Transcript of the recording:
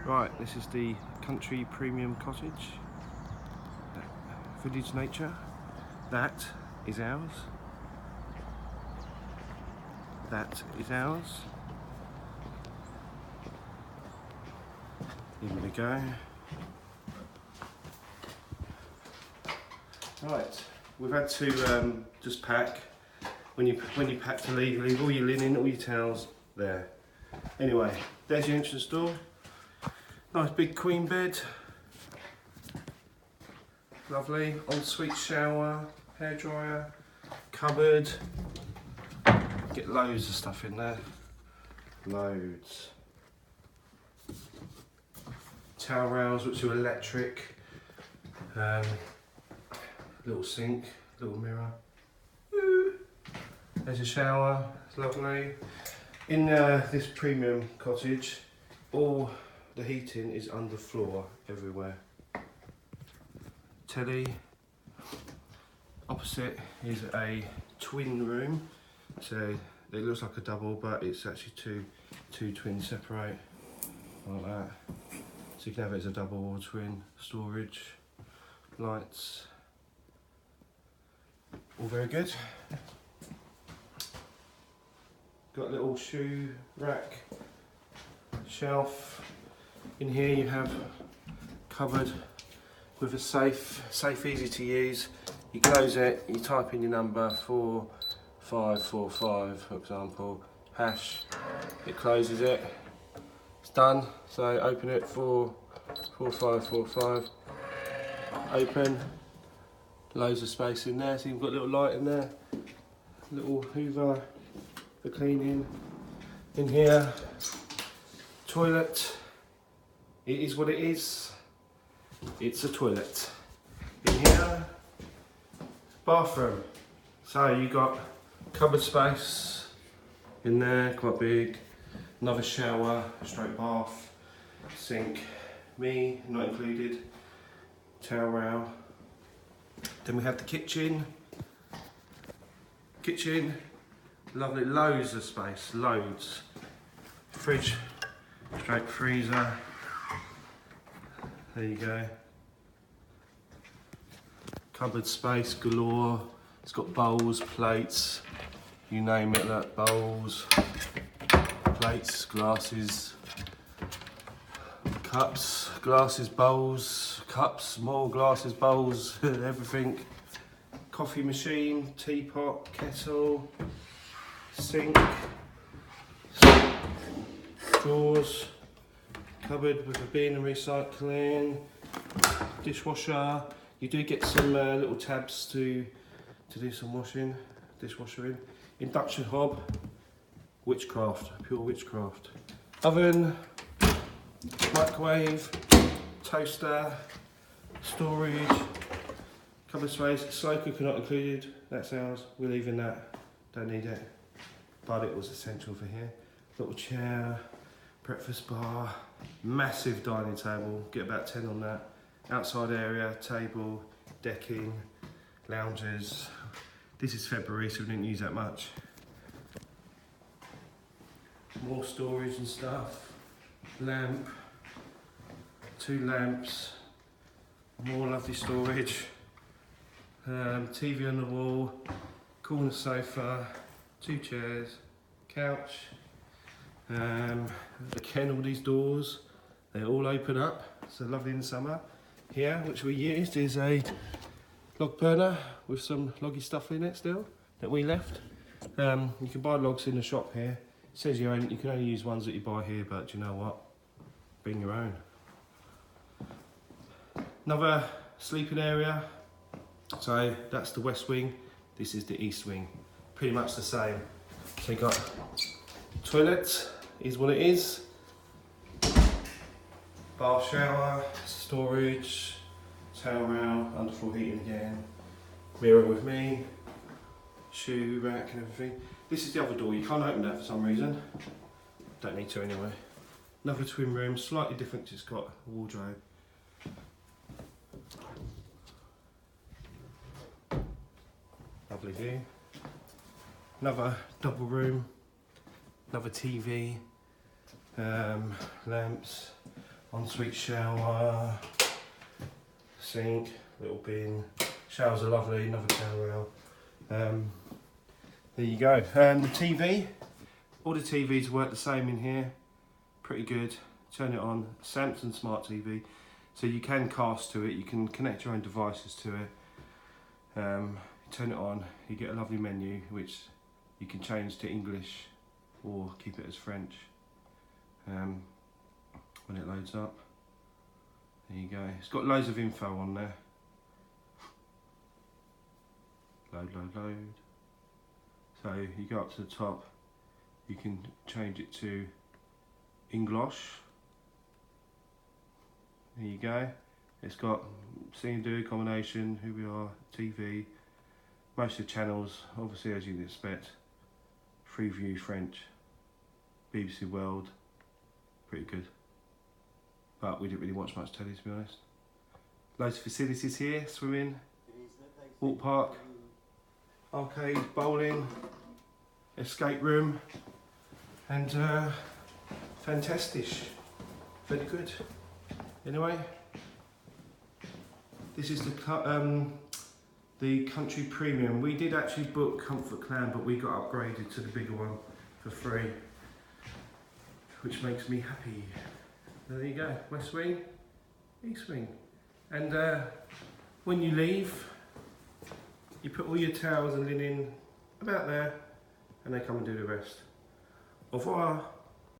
Right, this is the country premium cottage. Village nature. That is ours. That is ours. Here we go. Right, we've had to just pack. When you pack to leave all your linen, all your towels there. Anyway, there's your entrance door. Nice big queen bed. Lovely ensuite shower, hairdryer, cupboard. Get loads of stuff in there. Loads. Towel rails which are electric. Little sink, little mirror. Woo. There's a shower, it's lovely. In this premium cottage, all the heating is underfloor everywhere. Telly. Opposite is a twin room. So it looks like a double, but it's actually two twins separate like that. So you can have it as a double or twin. Storage, lights, all very good. Got a little shoe rack, shelf. In here you have cupboard with a safe, easy to use. You close it, you type in your number 4545 for example, hash, it closes it, it's done. So open it 4545, open, loads of space in there, so you've got a little light in there, little hoover for cleaning. In here, toilet, it is what it is, it's a toilet. In here, bathroom, so you got cupboard space in there, quite big, another shower, straight bath, sink, me not included, towel rail. Then we have the kitchen, lovely, loads of space, loads. Fridge, straight freezer, there you go. Cupboard space galore, it's got bowls, plates, you name it, look, bowls, plates, glasses, cups, glasses, bowls, cups, more glasses, bowls, everything. Coffee machine, teapot, kettle, sink, drawers, cupboard with a bin and recycling, dishwasher. You do get some little tabs to do some washing, dishwasher in. Induction hob, witchcraft, pure witchcraft. Oven, microwave, toaster, storage, cupboard space, slow cooker not included, that's ours, we're leaving that, don't need it. But it was essential for here. Little chair, breakfast bar, massive dining table, get about 10 on that. Outside area, table, decking, lounges. This is February, so we didn't use that much. More storage and stuff. Lamp, 2 lamps, more lovely storage. TV on the wall, corner sofa, 2 chairs, couch. Again, all these doors, they all open up, so lovely in the summer. Here, which we used, is a log burner with some loggy stuff in it still that we left. You can buy logs in the shop here. It says you can only use ones that you buy here, but you know what? Bring your own. Another sleeping area. So that's the west wing. This is the east wing. Pretty much the same. So you got toilet is what it is. Bath, shower, storage, towel rail, underfloor heating again, mirror with me, shoe rack and everything. This is the other door, you can't open that for some reason. Don't need to anyway. Another twin room, slightly different, it's got a wardrobe. Lovely view. Another double room, another TV, lamps, ensuite shower, sink, little bin. Showers are lovely, another towel rail. There you go. The TV, all the TVs work the same in here. Pretty good. Turn it on. Samsung Smart TV. So you can cast to it, you can connect your own devices to it. Turn it on, you get a lovely menu which you can change to English or keep it as French when it loads up. There you go. It's got loads of info on there. Load, load, load. So you go up to the top, you can change it to English. There you go. It's got see and do, accommodation, who we are, TV, most of the channels, obviously as you'd expect. Freeview French, BBC World, pretty good. But we didn't really watch much telly, to be honest. Loads of facilities here, swimming, walk park, arcade, bowling, escape room, and fantastic, very good. Anyway, this is the Country Premium. We did actually book Comfort Clan, but we got upgraded to the bigger one for free, which makes me happy. There you go, West Wing, East Wing. And when you leave, you put all your towels and linen about there, and they come and do the rest. Au revoir.